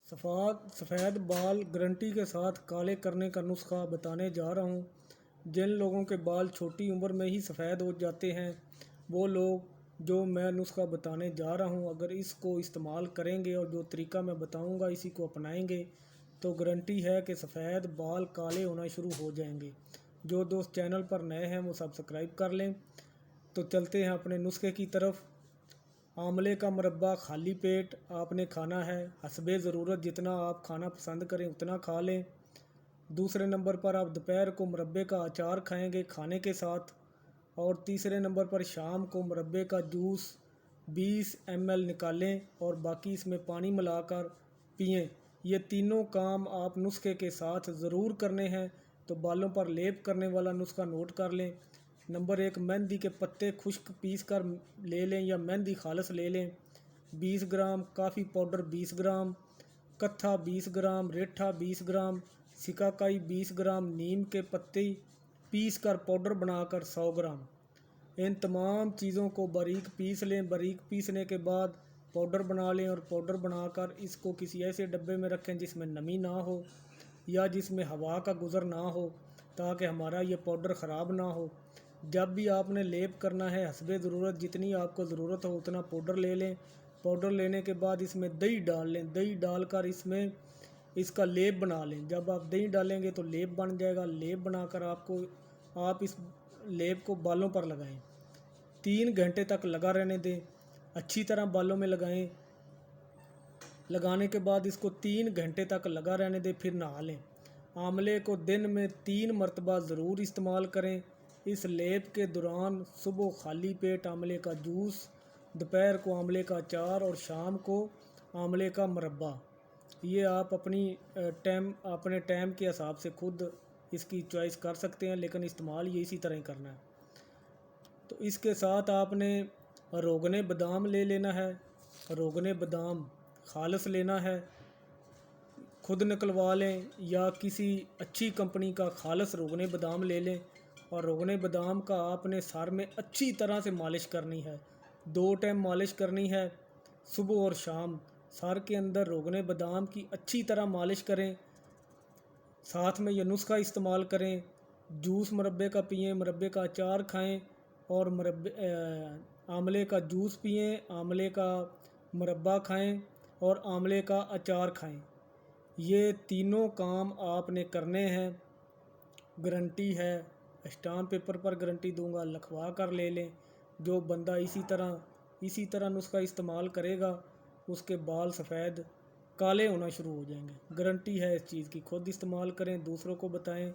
सफ़ेद बाल गारंटी के साथ काले करने का नुस्खा बताने जा रहा हूँ। जिन लोगों के बाल छोटी उम्र में ही सफ़ेद हो जाते हैं, वो लोग जो मैं नुस्खा बताने जा रहा हूँ, अगर इसको इस्तेमाल करेंगे और जो तरीका मैं बताऊँगा इसी को अपनाएंगे तो गारंटी है कि सफ़ेद बाल काले होना शुरू हो जाएंगे। जो दोस्त चैनल पर नए हैं वो सब्सक्राइब कर लें। तो चलते हैं अपने नुस्खे की तरफ। आंवले का मुरब्बा खाली पेट आपने खाना है। हस्बे ज़रूरत जितना आप खाना पसंद करें उतना खा लें। दूसरे नंबर पर आप दोपहर को मुरब्बे का अचार खाएंगे खाने के साथ। और तीसरे नंबर पर शाम को मुरब्बे का जूस 20 ml निकालें और बाकी इसमें पानी मिलाकर पिएं। ये तीनों काम आप नुस्खे के साथ ज़रूर करने हैं। तो बालों पर लेप करने वाला नुस्खा नोट कर लें। नंबर 1, मेहंदी के पत्ते खुश्क पीस कर ले लें या मेहंदी खालस ले लें 20 ग्राम, काफ़ी पाउडर 20 ग्राम, कत्था 20 ग्राम, रेठा 20 ग्राम, सिकाकाई 20 ग्राम, नीम के पत्ते पीस कर पाउडर बनाकर 100 ग्राम। इन तमाम चीज़ों को बारीक पीस लें। बारीक पीसने के बाद पाउडर बना लें और पाउडर बनाकर इसको किसी ऐसे डब्बे में रखें जिसमें नमी ना हो या जिसमें हवा का गुज़र ना हो, ताकि हमारा ये पाउडर ख़राब ना हो। जब भी आपने लेप करना है, हस्बे ज़रूरत जितनी आपको ज़रूरत हो उतना पाउडर ले लें। पाउडर लेने के बाद इसमें दही डाल लें। दही डालकर इसमें इसका लेप बना लें। जब आप दही डालेंगे तो लेप बन जाएगा। लेप बनाकर आप इस लेप को बालों पर लगाएं। 3 घंटे तक लगा रहने दें। अच्छी तरह बालों में लगाएं। लगाने के बाद इसको 3 घंटे तक लगा रहने दें, फिर नहा लें। आंवले को दिन में 3 मरतबा ज़रूर इस्तेमाल करें। इस लेप के दौरान सुबह खाली पेट आंवले का जूस, दोपहर को आंवले का अचार और शाम को आंवले का मुरब्बा। ये आप अपने टाइम के हिसाब से खुद इसकी चॉइस कर सकते हैं, लेकिन इस्तेमाल ये इसी तरह ही करना है। तो इसके साथ आपने रोगने बादाम ले लेना है। रोगने बादाम खालस लेना है, खुद निकलवा लें या किसी अच्छी कंपनी का खालस रोगने बादाम ले लें। और रोगने बादाम का आपने सर में अच्छी तरह से मालिश करनी है। 2 टाइम मालिश करनी है, सुबह और शाम। सर के अंदर रोगने बादाम की अच्छी तरह मालिश करें। साथ में यह नुस्खा इस्तेमाल करें। जूस मुरब्बे का पिएं, मुरब्बे का अचार खाएं और आंवले का जूस पिएं, आंवले का मुरब्बा खाएं और आंवले का अचार खाएं। ये तीनों काम आपने करने हैं। गारंटी है, स्टाम्प पेपर पर गारंटी दूंगा, लिखवा कर ले लें। जो बंदा इसी तरह नुस्खा इस्तेमाल करेगा उसके बाल सफ़ेद काले होना शुरू हो जाएंगे। गारंटी है इस चीज़ की। खुद इस्तेमाल करें, दूसरों को बताएं।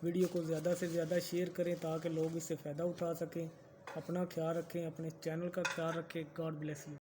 वीडियो को ज़्यादा से ज़्यादा शेयर करें ताकि लोग इससे फ़ायदा उठा सकें। अपना ख्याल रखें, अपने चैनल का ख्याल रखें। God bless you.